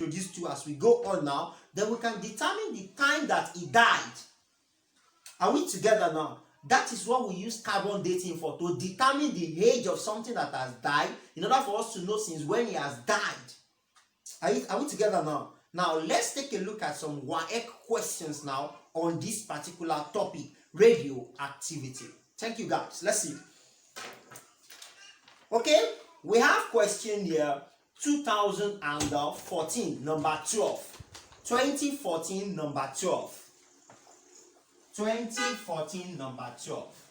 introduce to as we go on now, then we can determine the time that he died. Are we together now? That is what we use carbon dating for, to determine the age of something that has died, in order for us to know since when he has died. Are we together now? Now let's take a look at some WAEC questions now on this particular topic, radioactivity. Thank you guys. Let's see. Okay, we have question here 2014 number 12. 2014 number 12. 2014 number 12.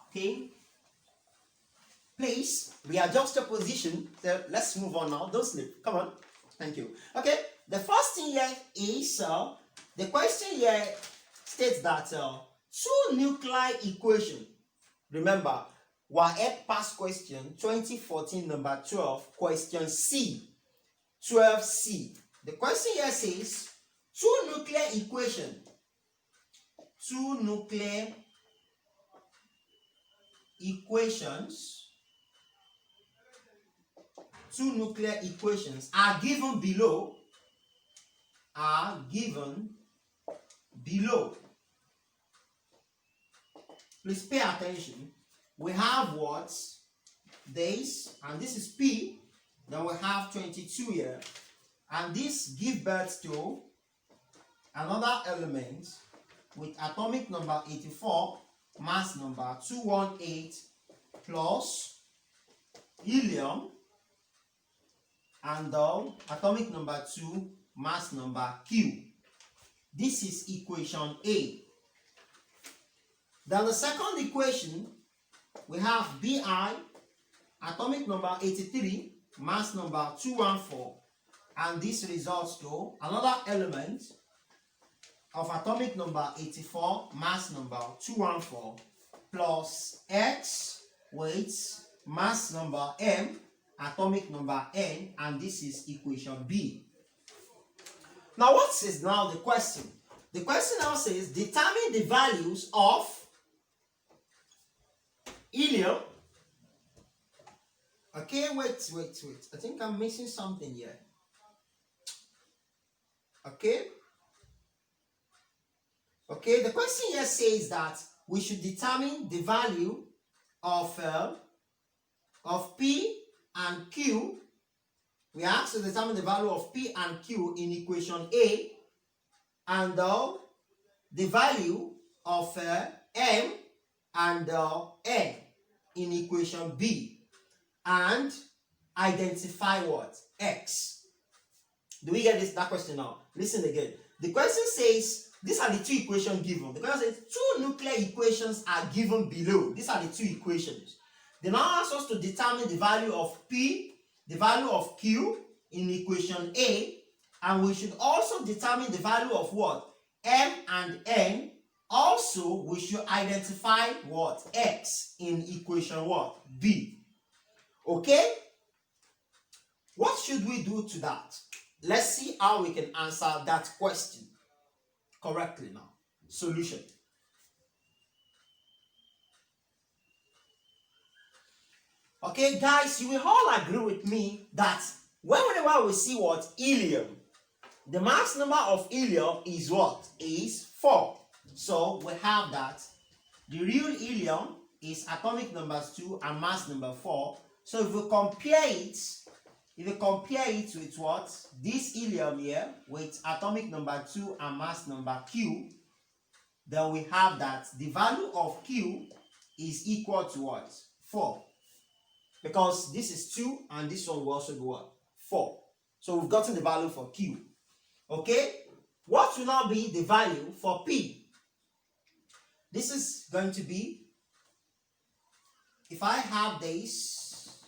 Okay. Please readjust your position. So let's move on now. Don't sleep. Come on. Thank you. Okay. The first thing here is the question here states that two nuclei equation. Remember, WAEC past question 2014 number 12, question C, 12C. The question here says two nuclear equation. Two nuclear equations. Two nuclear equations are given below. Are given below. Please pay attention. We have what? This, and this is P. Then we have 22 here. And this gives birth to another element with atomic number 84, mass number 218, plus helium, and atomic number 2, mass number Q. This is equation A. Then the second equation, we have Bi, atomic number 83, mass number 214, and this results to another element of atomic number 84, mass number 214, plus X with mass number M, atomic number N, and this is equation B. Now what is now the question? The question now says determine the values of helium. Okay, wait. I think I'm missing something here. Okay, the question here says that we should determine the value of P and Q. We are asked to determine the value of P and Q in equation A, and the value of M and N in equation B, and identify what? X. Do we get that question now? Listen again. The question says these are the two equations given. The question says two nuclear equations are given below. These are the two equations. They now ask us to determine the value of P, the value of Q in equation A, and we should also determine the value of what? M and N. Also, we should identify what? X in equation what? B. Okay? What should we do to that? Let's see how we can answer that question correctly now. Solution. Okay, guys, you will all agree with me that whenever we see what? Helium, the mass number of helium is what? Is 4. So we have that the real helium is atomic number 2 and mass number 4. So if we compare it with what? This helium here with atomic number 2 and mass number Q, then we have that the value of Q is equal to what? 4. Because this is 2 and this one will also be what? 4. So we've gotten the value for Q. Okay? What will now be the value for P? This is going to be, if I have this,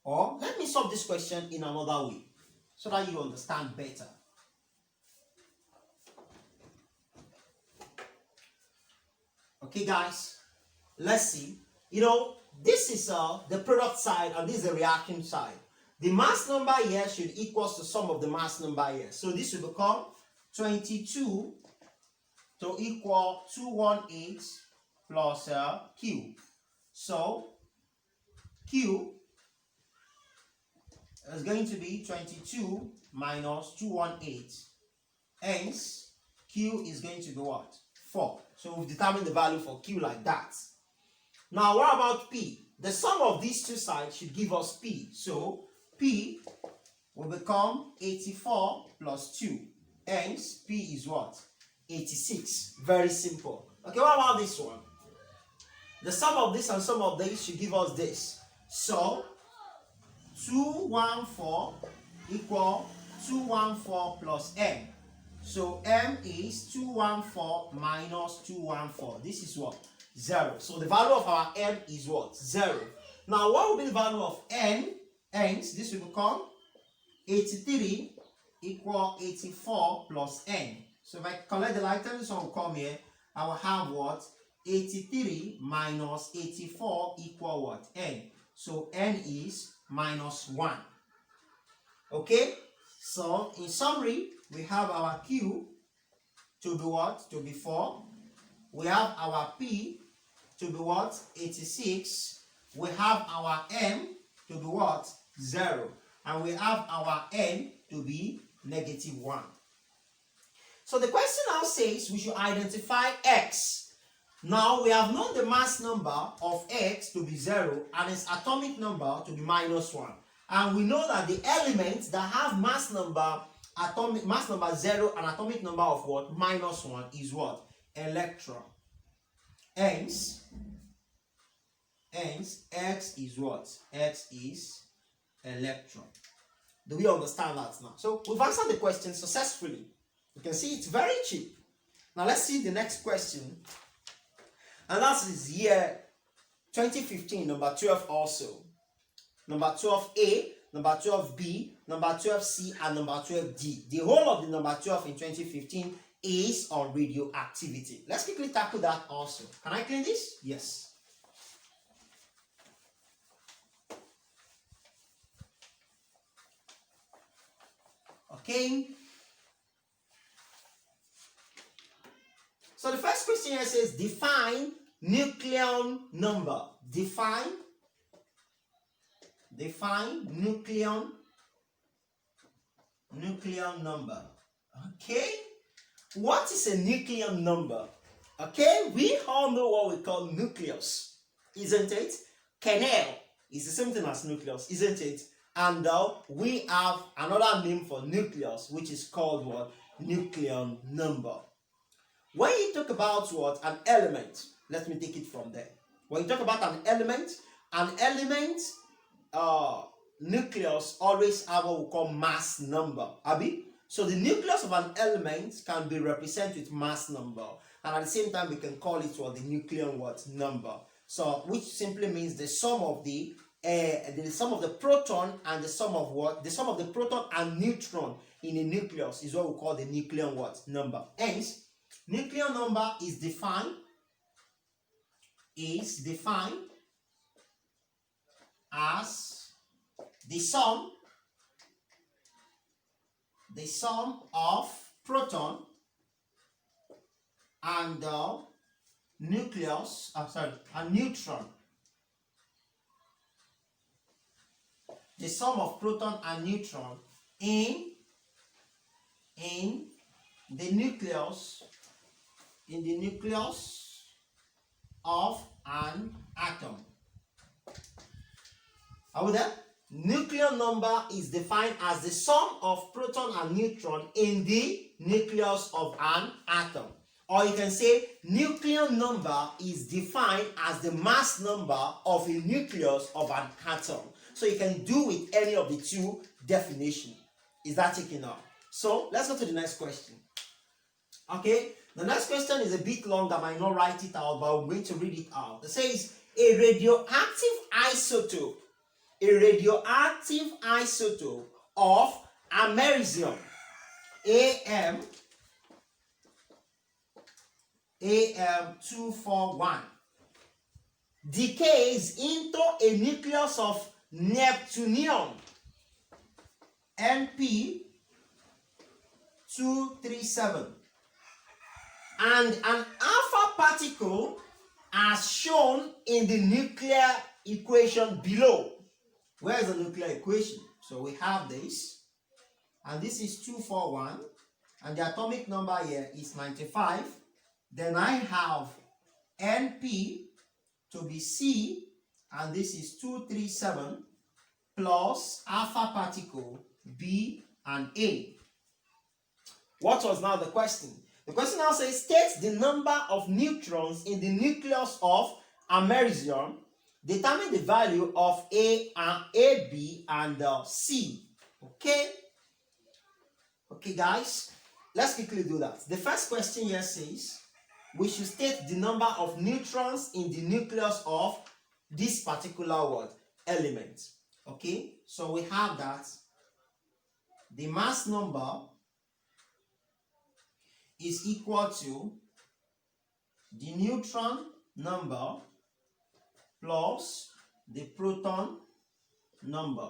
or let me solve this question in another way so that you understand better. Okay, guys, let's see. This is the product side and this is the reaction side. The mass number here should equal to sum of the mass number here. So this will become 22 to equal 218 plus Q. So Q is going to be 22 minus 218. Hence, Q is going to be what? 4. So we've determined the value for Q like that. Now, what about P? The sum of these two sides should give us P. So, P will become 84 plus 2. Hence, P is what? 86. Very simple. Okay, what about this one? The sum of this and sum of this should give us this. So, 214 equal 214 plus M. So, M is 214 minus 214. This is what? 0. So, the value of our M is what? 0. Now, what will be the value of N? Hence, this will become 83 equal 84 plus N. So, if I collect the lighter, this one will come here. I will have what? 83 minus 84 equal what? N. So, N is minus 1. Okay? So, in summary, we have our Q to be what? To be 4. We have our P to be what? 86. We have our M to be what? 0. And we have our N to be negative 1. So the question now says we should identify X. Now we have known the mass number of X to be 0 and its atomic number to be minus 1. And we know that the elements that have mass number 0 and atomic number of what? Minus 1 is what? Electron. Hence, X is what? X is electron. Do we understand that now? So we've answered the question successfully. You can see it's very cheap. Now let's see the next question. And that is year 2015, number 12 also. Number 12A, number 12B, number 12C, and number 12D. The whole of the number 12 in 2015 is on radioactivity. Let's quickly tackle that also. Can I clean this? Yes. Okay. So the first question here says define nucleon number. Define nucleon number. Okay. What is a nucleon number? Okay, we all know what we call nucleus, isn't it? Kernel is the same thing as nucleus, isn't it? And we have another name for nucleus, which is called what? Nucleon number. When you talk about what? An element, let me take it from there. When you talk about an element nucleus always have what we call mass number. Abi? So the nucleus of an element can be represented with mass number, and at the same time we can call it what? The nucleon what? Number. So which simply means the sum of the proton and the sum of what? The sum of the proton and neutron in a nucleus is what we call the nucleon what? Number. Hence, nucleon number is defined as the sum of proton and and neutron. The sum of proton and neutron in the nucleus of an atom. Are we there? Nucleon number is defined as the sum of proton and neutron in the nucleus of an atom. Or you can say nucleon number is defined as the mass number of a nucleus of an atom. So you can do with any of the two definitions. Is that taken out? So let's go to the next question. Okay, the next question is a bit long. I might not write it out, but I'm going to read it out. It says a radioactive isotope of americium AM241 decays into a nucleus of neptunium NP237 and an alpha particle as shown in the nuclear equation below. Where is the nuclear equation? So we have this, and this is 241, and the atomic number here is 95. Then I have NP to be C, and this is 237 plus alpha particle B and A. What was now the question? The question now says, state the number of neutrons in the nucleus of americium. Determine the value of A, B, and C. Okay? Okay, guys, let's quickly do that. The first question here says, we should state the number of neutrons in the nucleus of this particular element. Okay, so we have that the mass number is equal to the neutron number plus the proton number.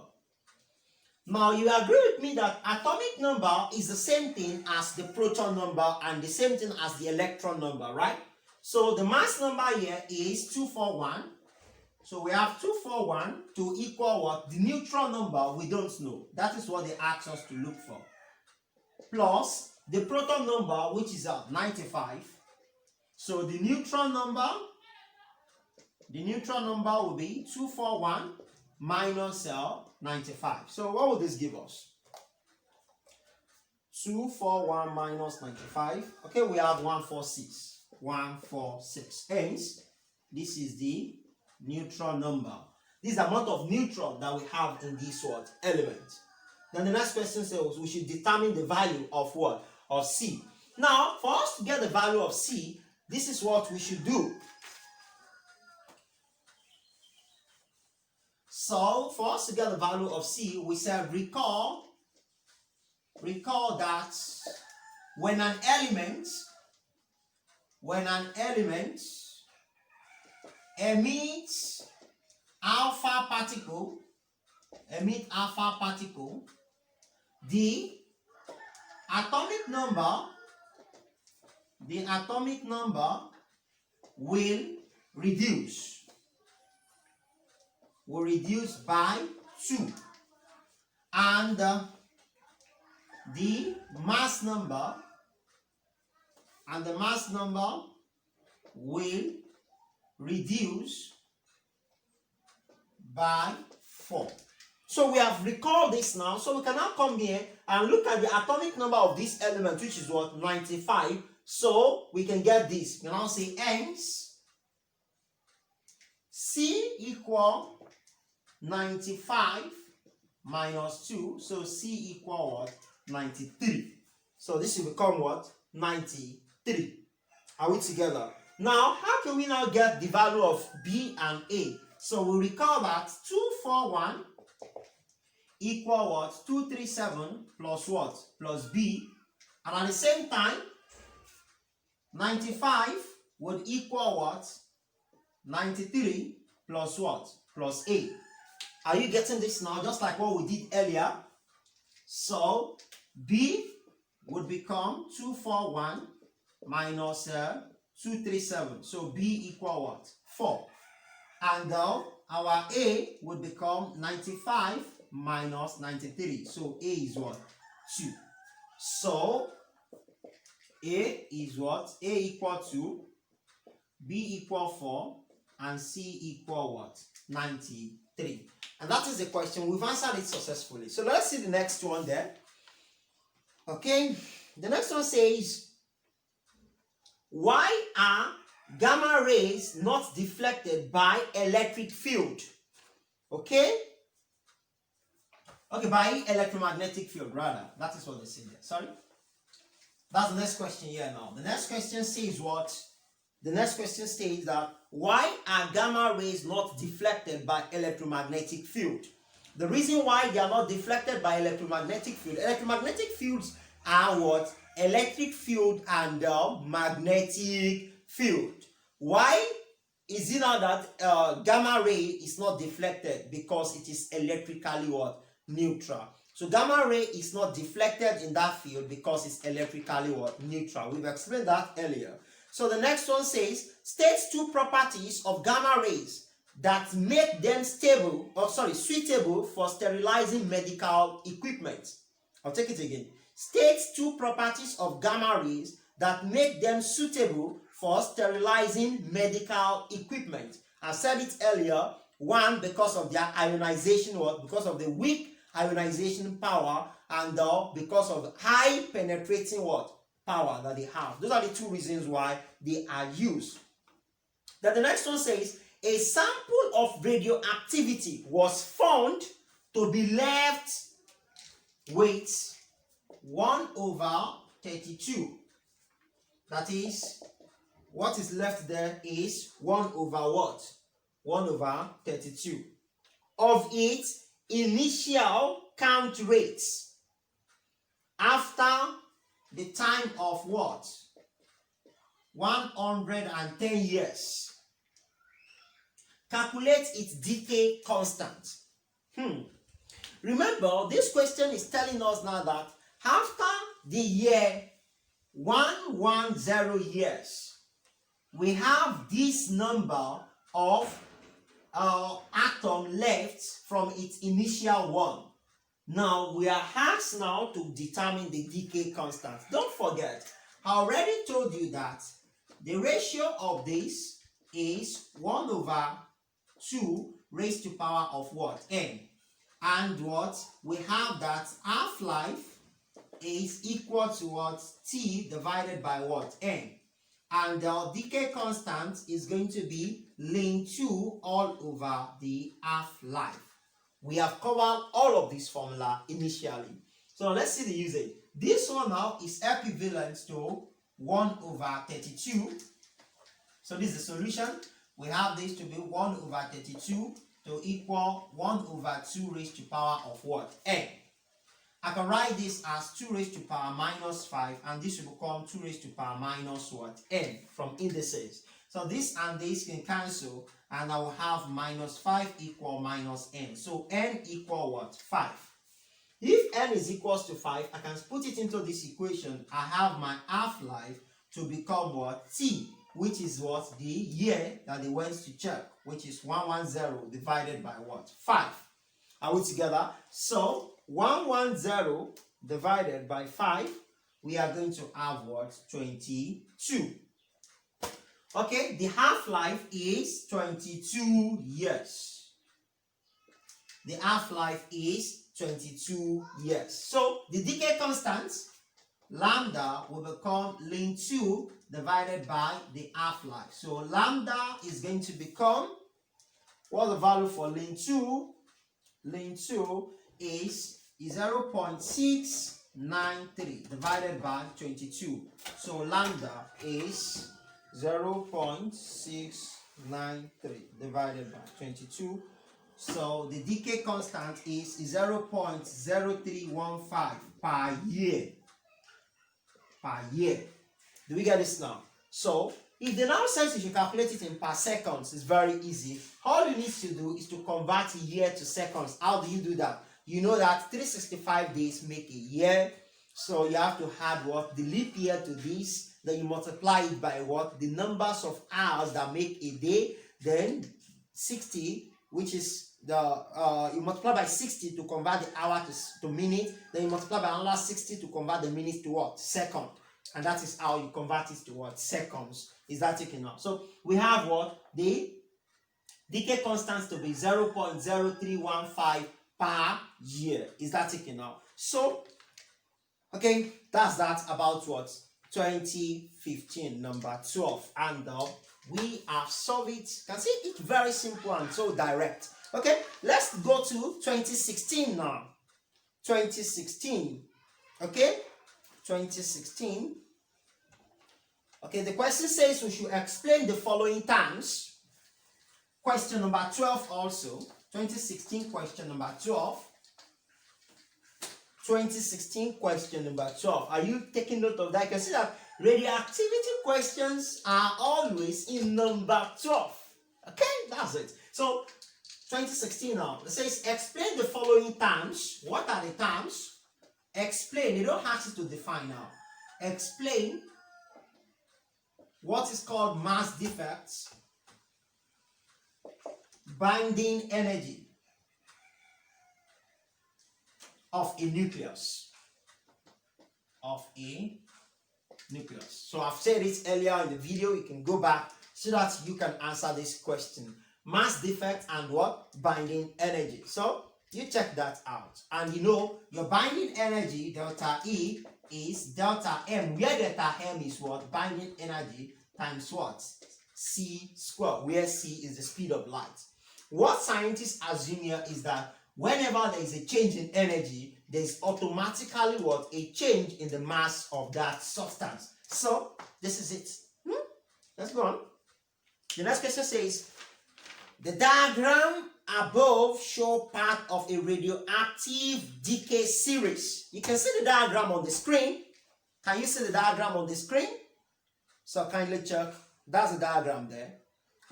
Now you agree with me that atomic number is the same thing as the proton number and the same thing as the electron number, right? So the mass number here is 241. So we have 241 to equal what? The neutron number we don't know. That is what they asked us to look for. Plus the proton number, which is 95. So the neutron number will be 241 minus 95. So what will this give us? 241 minus 95. Okay, we have 146. 146. Hence, this is the neutron number. This is the amount of neutron that we have in this element. Then the next question says we should determine the value of what? Of C. Now, for us to get the value of C, this is what we should do. So, for us to get the value of C, we said recall that when an element emits alpha particle, the atomic number will reduce by 2, and the mass number will reduce by 4. So we have recalled this now, so we can now come here and look at the atomic number of this element, which is what? 95. So we can get this. We can now say hence C equal 95 minus 2, so C equal what? 93. So this will become what? 93. Are we together? Now, how can we now get the value of B and A? So we recall that 241 equal what? 237 plus what? Plus B. And at the same time, 95 would equal what? 93 plus what? Plus A. Are you getting this now? Just like what we did earlier. So B would become 241 minus 237. So B equal what? 4. And our A would become 95 minus 93. So A is what? 2. So A is what? A equal 2, B equal 4, and C equal what? 93. And that is the question. We've answered it successfully. So let's see the next one there. Okay. The next one says, why are gamma rays not deflected by electric field? Okay. Okay, by electromagnetic field rather. That is what they say there. Sorry. That's the next question here now. The next question says what? The next question states that why are gamma rays not deflected by electromagnetic field? The reason why they are not deflected by electromagnetic fields are what? Electric field and magnetic field. Why is it now that gamma ray is not deflected? Because it is electrically what? Neutral. So gamma ray is not deflected in that field because it's electrically what? Neutral. We've explained that earlier. So the next one says, state two properties of gamma rays that make them suitable for sterilizing medical equipment. I'll take it again. States two properties of gamma rays that make them suitable for sterilizing medical equipment. I said it earlier. One, because of their ionization, or because of the weak ionization power, and because of the high penetrating power that they have. Those are the two reasons why they are used. Then the next one says, a sample of radioactivity was found to be left with 1/32. That is, what is left there is 1/32 of its initial count rates after the time of 110 years. Calculate its decay constant. Remember, this question is telling us now that after the year 110 years, we have this number of atom left from its initial one. Now we are asked now to determine the decay constant. Don't forget, I already told you that the ratio of this is 1/2 raised to power of n, and we have that half-life is equal to t divided by n, and the decay constant is going to be ln 2 all over the half-life. We have covered all of this formula initially. So let's see the usage. This one now is equivalent to 1/32. So this is the solution. We have this to be 1/32 to equal 1/2 raised to power of n. I can write this as 2 raised to power minus 5, and this will become 2 raised to power minus n from indices. So this and this can cancel, and I will have minus 5 equal minus n. So n equal 5. If n is equals to 5, I can put it into this equation. I have my half-life to become t, which is the year that they went to check, which is 110 divided by 5. Are we together? So 110 divided by 5, we are going to have 22. Okay, the half-life is 22 years. The half-life is 22 years. So the decay constant, lambda, will become ln 2 divided by the half-life. So lambda is going to become, what's the value for ln 2? Ln 2 is 0.693 divided by 22. So lambda is 0.693 divided by 22. So the decay constant is 0.0315 per year. Per year. Do we get this now? So if the now says you should calculate it in per seconds, it's very easy. All you need to do is to convert a year to seconds. How do you do that? You know that 365 days make a year. So you have to add the leap year to this. Then you multiply it by the numbers of hours that make a day. Then 60, which is you multiply by 60 to convert the hour to minute. Then you multiply by another 60 to convert the minutes to second. And that is how you convert it to seconds. Is that taken out? So we have the decay constant to be 0.0315 per year. Is that taken out? So okay, that's that about 2015 number 12, and we have solved it. You can see it's very simple and so direct. Okay, let's go to 2016 now. 2016. Okay, 2016. Okay, the question says we should explain the following terms. Question number 12 also. 2016 question number 12. 2016 question number 12. Are you taking note of that? You can see that radioactivity questions are always in number 12. Okay, that's it. So 2016 now. It says explain the following terms. What are the terms? Explain. You don't have to define now. Explain what is called mass defects. binding energy of a nucleus. So I've said it earlier in the video. You can go back so that you can answer this question. Mass, defect, and what? Binding energy. So you check that out. And you know your binding energy, delta E, is delta M, where delta M is what? Binding energy times what? C squared, where C is the speed of light. What scientists assume here is that whenever there is a change in energy, there is automatically what? A change in the mass of that substance. So this is it. Let's go on. The next question says, the diagram above show part of a radioactive decay series. You can see the diagram on the screen. Can you see the diagram on the screen? So kindly check. That's the diagram there.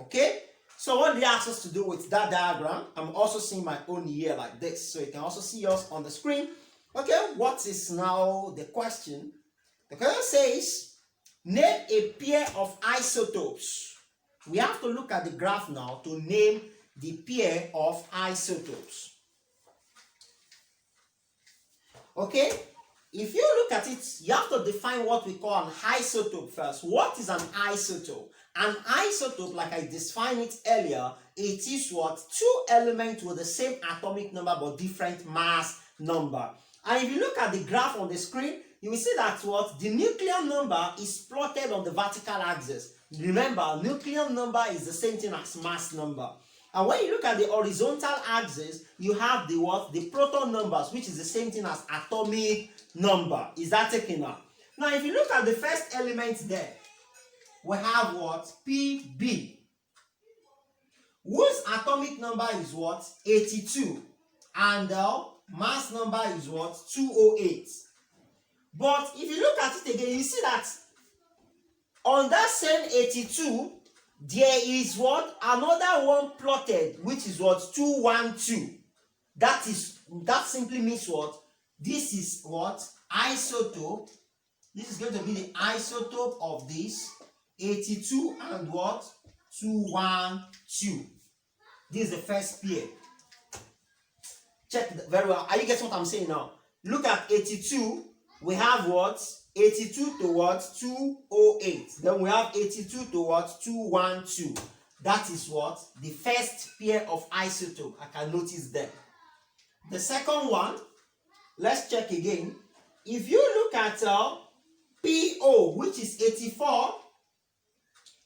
Okay? So what they ask us to do with that diagram, I'm also seeing my own here like this. So you can also see us on the screen. Okay, what is now the question? The question says, name a pair of isotopes. We have to look at the graph now to name the pair of isotopes. Okay, if you look at it, you have to define what we call an isotope first. What is an isotope? An isotope, like I defined it earlier, it is what? Two elements with the same atomic number but different mass number. And if you look at the graph on the screen, you will see that what? The nucleon number is plotted on the vertical axis. Remember, nucleon number is the same thing as mass number. And when you look at the horizontal axis, you have the what? The proton numbers, which is the same thing as atomic number. Is that taken up? Now, if you look at the first element there, we have what? Pb, whose atomic number is what? 82. And the mass number is what? 208. But if you look at it again, you see that on that same 82, there is what? Another one plotted, which is what? 212. That simply means what? This is what? Isotope. This is going to be the isotope of this 82 and what? 212. This is the first pair. Check very well. Are you getting what I'm saying now? Look at 82. We have what? 82 to what? 208. Then we have 82 to what? 212. That is what? The first pair of isotope. I can notice there. The second one, let's check again. If you look at PO, which is 84,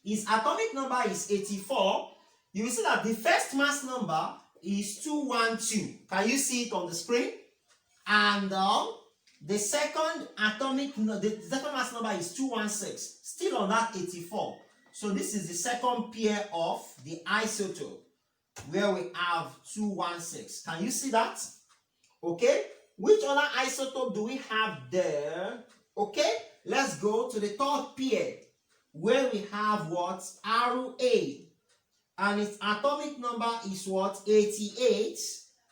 his atomic number is 84, you will see that the first mass number is 212. Can you see it on the screen? And the second mass number is 216, still on that 84. So this is the second pair of the isotope where we have 216. Can you see that? Okay. Which other isotope do we have there? Okay. Let's go to the third pair where we have what? RA. And its atomic number is what? 88.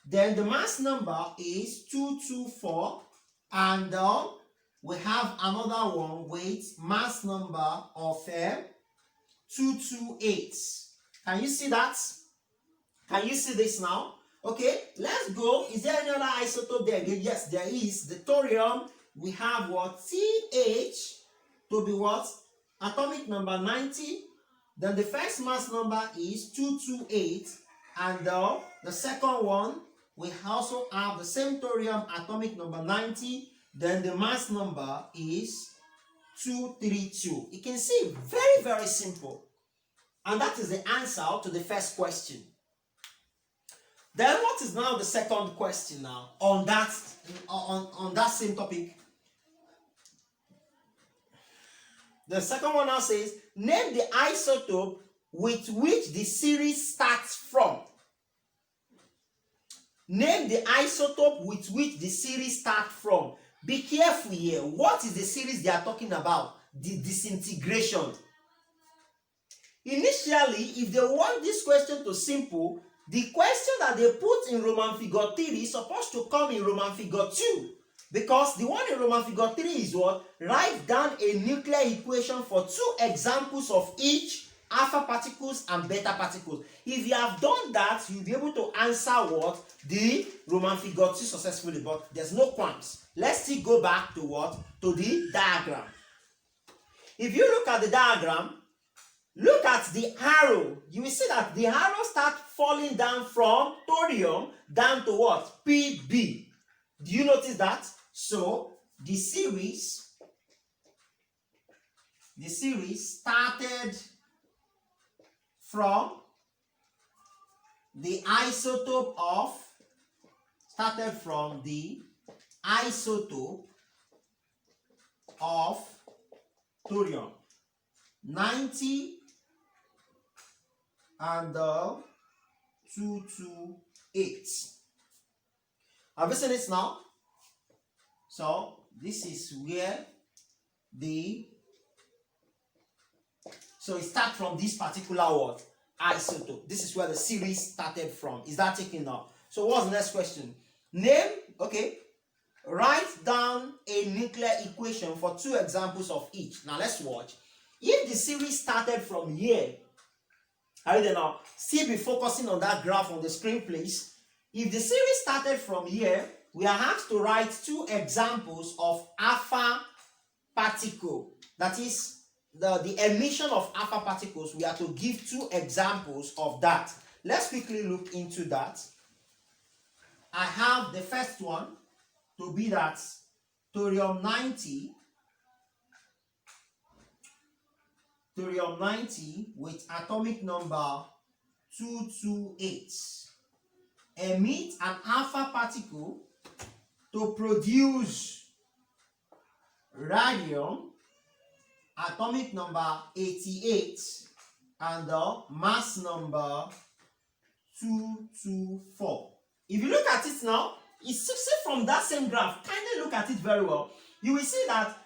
Then the mass number is 224. And we have another one with mass number of 228. Can you see that? Can you see this now? Okay, let's go. Is there any other isotope there again? Yes, there is. The thorium, we have what? TH to be what? Atomic number 90. Then the first mass number is 228. And the second one, we also have the same thorium, atomic number 90. Then the mass number is 232. You can see, very, very simple. And that is the answer to the first question. Then what is now the second question now on that same topic? The second one now says, name the isotope with which the series starts from. Name the isotope with which the series starts from. Be careful here. What is the series they are talking about? The disintegration. Initially, if they want this question to simple, the question that they put in Roman figure 3 is supposed to come in Roman figure 2. Because the one in Roman figure 3 is what? Write down a nuclear equation for 2 examples of each alpha particles and beta particles. If you have done that, you'll be able to answer what? The Roman figure 2 successfully, but there's no qualms. Let's still go back to what? To the diagram. If you look at the diagram, look at the arrow. You will see that the arrow starts falling down from thorium down to what? Pb. Do you notice that? So the series started from the isotope of thorium 90 and 228. Have you seen it now? So this is where so it starts from this particular what? Isotope. This is where the series started from. Is that taken now? So what's the next question? Name, okay. Write down a nuclear equation for 2 examples of each. Now let's watch. If the series started from here, are you there now? Still be focusing on that graph on the screen, please. If the series started from here, we are asked to write 2 examples of alpha particle. That is the emission of alpha particles. We are to give 2 examples of that. Let's quickly look into that. I have the first one to be that thorium 90 with atomic number 228 emit an alpha particle to produce radium atomic number 88 and the mass number 224. If you look at it now, it's from that same graph. Kindly look at it very well. You will see that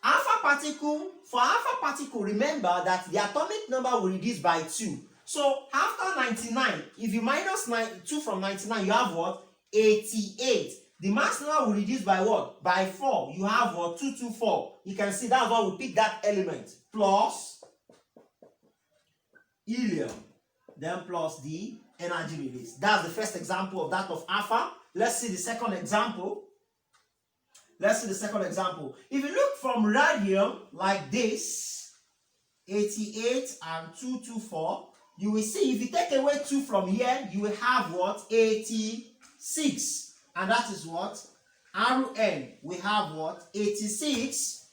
for alpha particle, remember that the atomic number will reduce by 2. So after 99, if you minus 2 from 99, you have what? 88. The mass number will reduce by what? By 4. You have what? 224. You can see that's why we pick that element. Plus helium. Then plus the energy release. That's the first example of that of alpha. Let's see the second example. If you look from radium like this, 88 and 224, you will see if you take away 2 from here, you will have what? 86. And that is what? Rn. We have what? 86.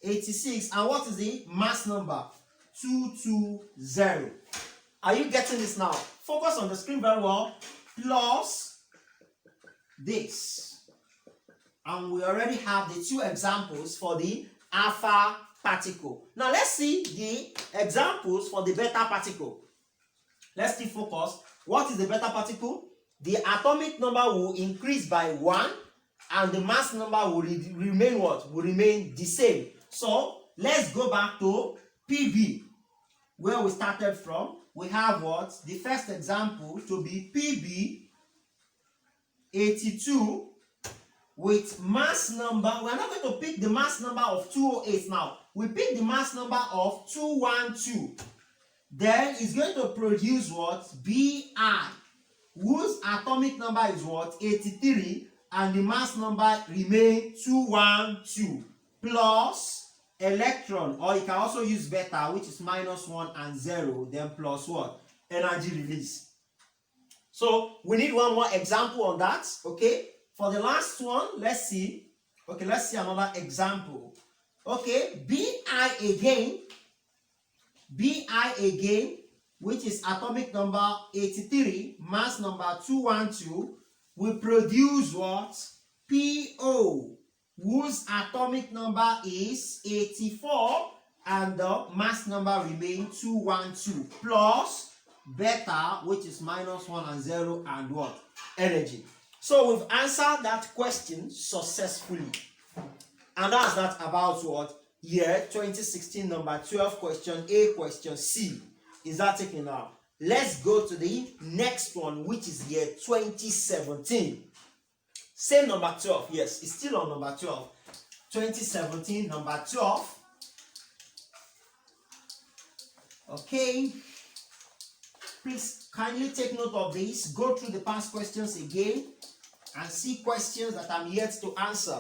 And what is the mass number? 220. Are you getting this now? Focus on the screen very well. Plus this. And we already have the 2 examples for the alpha particle. Now let's see the examples for the beta particle. Let's still focus. What is the beta particle? The atomic number will increase by 1 and the mass number will remain what? Will remain the same. So let's go back to Pb, where we started from. We have what? The first example to be Pb 82 with mass number. We are not going to pick the mass number of 208 now. We pick the mass number of 212. Then it's going to produce what? Bi, whose atomic number is what? 83, and the mass number remains 212 plus electron, or you can also use beta, which is -1 and 0, then plus what? Energy release. So we need one more example on that. Okay, for the last one, let's see. Okay, let's see another example. Okay, Bi again, which is atomic number 83, mass number 212, will produce what? Po, whose atomic number is 84 and the mass number remains 212 plus beta, which is -1 and 0, and what? Energy. So we've answered that question successfully. And that's that about what? Year 2016 number 12 question A, question C. Is that taken now? Let's go to the next one, which is year 2017. Same number 12. Yes, it's still on number 12. 2017 number 12. Okay, please kindly take note of this. Go through the past questions again and see questions that I'm yet to answer.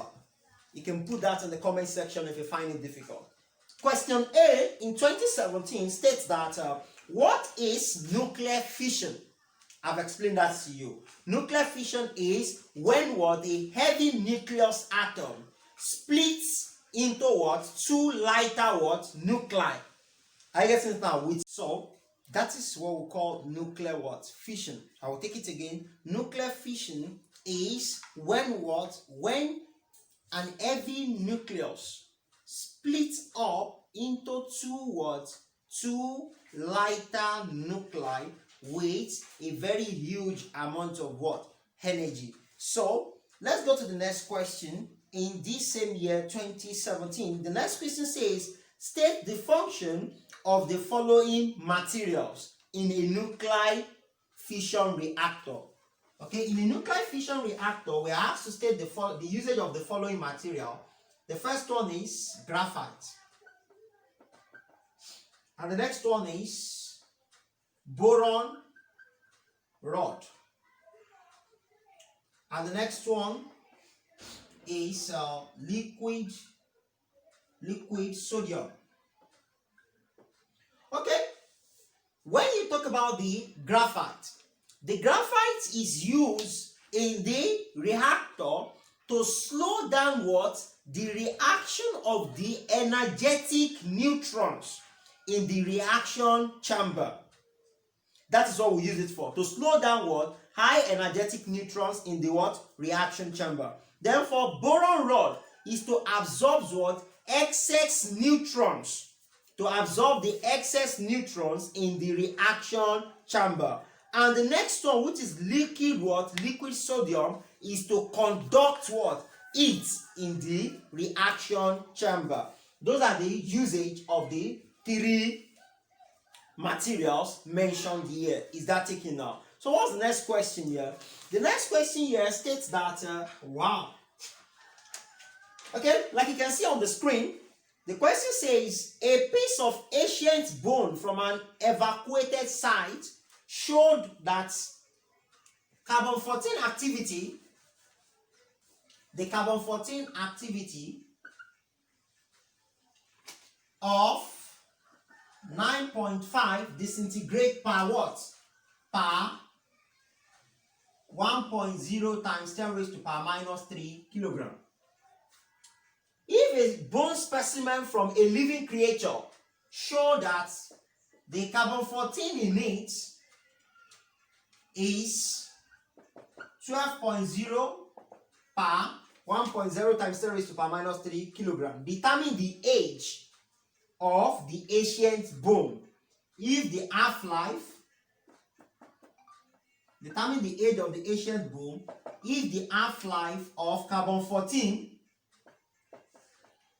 You can put that in the comment section if you find it difficult. Question A in 2017 states that what is nuclear fission? I've explained that to you. Nuclear fission is when what a heavy nucleus atom splits into what two lighter what nuclei. I get it now. So that is what we call nuclear what fission. I will take it again. Nuclear fission is when an heavy nucleus splits up into two lighter nuclei with a very huge amount of energy. So let's go to the next question. In this same year 2017, the next question says state the function of the following materials in a nuclear fission reactor. Okay, in a nuclear fission reactor, we are asked to state the usage of the following material. The first one is graphite. And the next one is boron rod. And the next one is liquid sodium. Okay, when you talk about the graphite is used in the reactor to slow down the reaction of the energetic neutrons in the reaction chamber. That is what we use it for, to slow down high energetic neutrons in the reaction chamber. Therefore, boron rod is to absorb excess neutrons, to absorb the excess neutrons in the reaction chamber. And the next one, which is liquid sodium, is to conduct heat in the reaction chamber. Those are the usage of the three materials mentioned here. Is that taken now? So what's the next question here? The next question here states that wow. Okay, like you can see on the screen, the question says a piece of ancient bone from an evacuated site showed that carbon-14 activity, the carbon-14 activity of 9.5 disintegrate per watt per 1.0 times 10 raised to power minus 3 kilogram. If a bone specimen from a living creature show that the carbon-14 in it is 12.0 per 1.0 times 10 raised to power minus 3 kilogram, determine the age of the ancient bone. If the half-life, determine the age of the ancient bone if the half-life of carbon-14,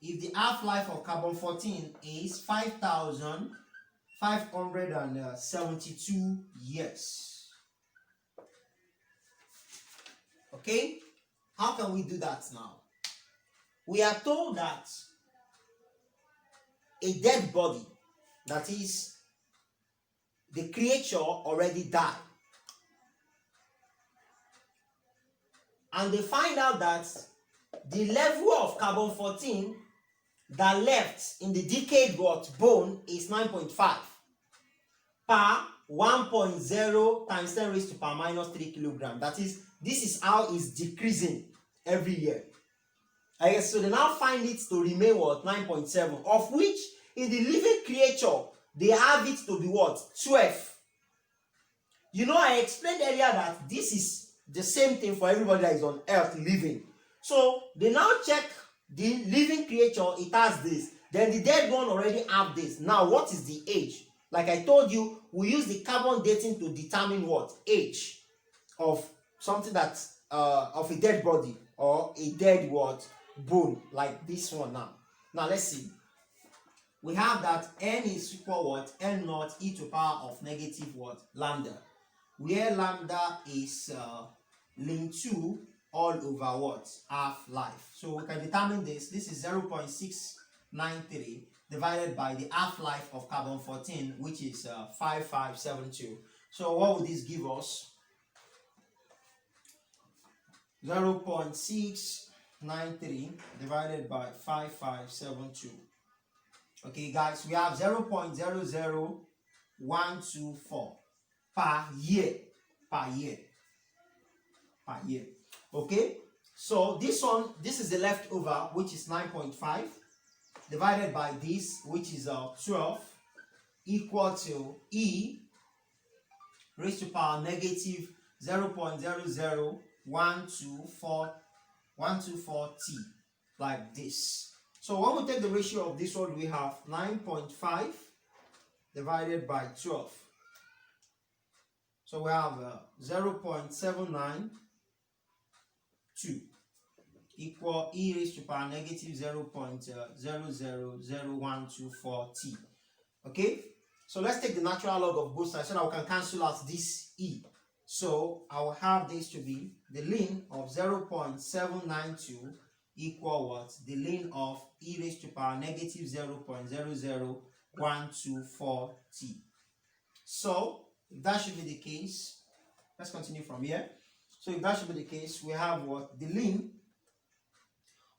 if the half-life of carbon-14 is 5,572 years. Okay, how can we do that now? We are told that a dead body, that is, the creature already died, and they find out that the level of carbon-14 that left in the decayed bone is 9.5 per 1.0 times 10 raised to power minus 3 kilogram. That is, this is how it's decreasing every year. Okay, so they now find it to remain 9.7, of which in the living creature they have it to be 12. You know, I explained earlier that this is the same thing for everybody that is on earth living. So they now check the living creature, it has this. Then the dead one already have this. Now what is the age? Like I told you, we use the carbon dating to determine age of something that's of a dead body or a dead bone, like this one now. Now let's see. We have that n is equal n naught e to power of negative lambda, where lambda is ln 2 all over half life. So we can determine this. This is 0.693. divided by the half-life of carbon-14, which is 5572. So what would this give us? 0.693 divided by 5572. Okay, guys, we have 0.00124 per year. Okay, so this is the leftover, which is 9.5 divided by this, which is 12, equal to E raised to power negative 0.00124T, like this. So when we take the ratio of this one, we have 9.5 divided by 12. So we have 0.792 equal E raised to power negative 0.000124T. Okay, so let's take the natural log of both sides so that we can cancel out this E. So I will have this to be the ln of 0.792 equal what? The ln of E raised to power negative 0.00124T. So if that should be the case, let's continue from here. So if that should be the case, we have what? The ln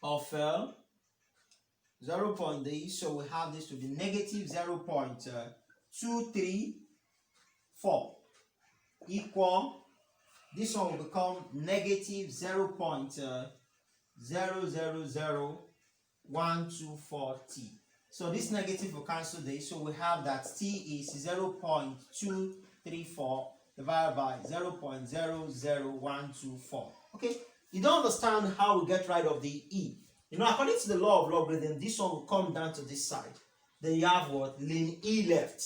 of 0.3, so we have this to be negative 0.234 equal, this one will become negative 0.000124T. So this negative will cancel this, so we have that T is 0.234 divided by 0.00124. Okay, you don't understand how we get rid of the E. You know, according to the law of logarithm, this one will come down to this side. Then you have what? Ln E left.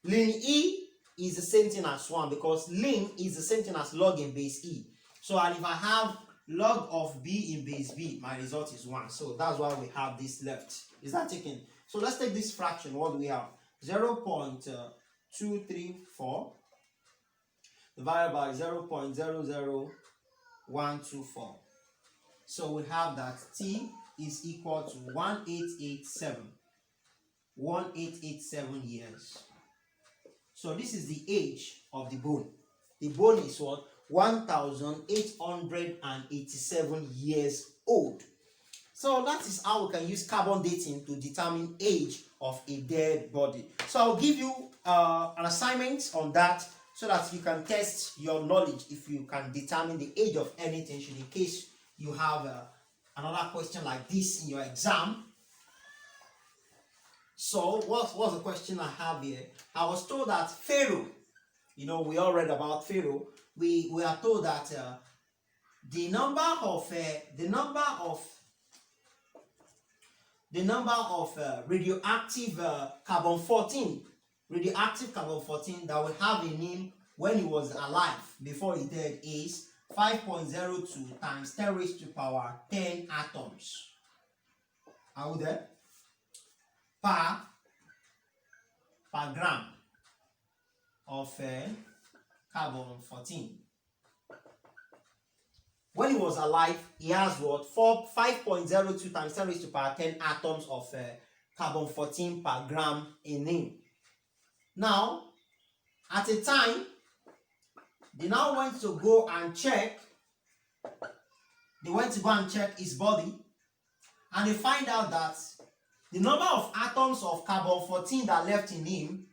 Ln E is the same thing as 1 because ln is the same thing as log in base E. So, and if I have log of B in base B, my result is 1. So that's why we have this left. Is that taken? So let's take this fraction. What do we have? 0.234 divided by 0.00124. So we have that T is equal to 1887 years. So this is the age of the bone. The bone is what? 1887 years old. So that is how we can use carbon dating to determine age of a dead body. So I'll give you an assignment on that so that you can test your knowledge if you can determine the age of anything, should in case you have another question like this in your exam. So what's the question I have here? I was told that Pharaoh, you know, we all read about Pharaoh. We are told that the number of radioactive carbon-14 that we have in him when he was alive before he died is 5.02 times 10 raised to power 10 atoms. Are we there? Per gram of carbon-14. When he was alive, he has what? 5.02 times 10 raised to power 10 atoms of carbon-14 per gram in him. Now, at a time, they now went to go and check. They went to go and check his body, and they find out that the number of atoms of carbon-14 that left in him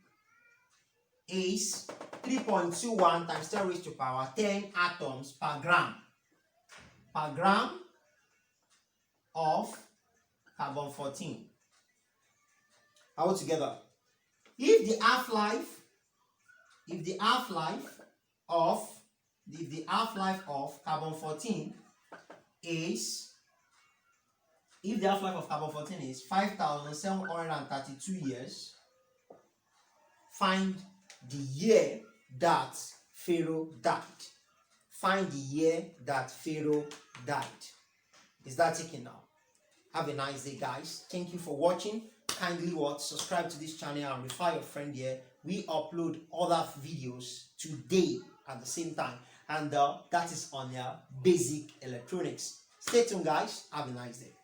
is 3.21 times 10 raised to power 10 atoms per gram of carbon-14. All together. If the half-life of carbon-14 is 5,732 years, find the year that Pharaoh died. Find the year that Pharaoh died. Is that taken now? Have a nice day, guys. Thank you for watching. Kindly subscribe to this channel and refer your friend here. We upload other videos today at the same time, and that is on basic electronics. Stay tuned, guys. Have a nice day.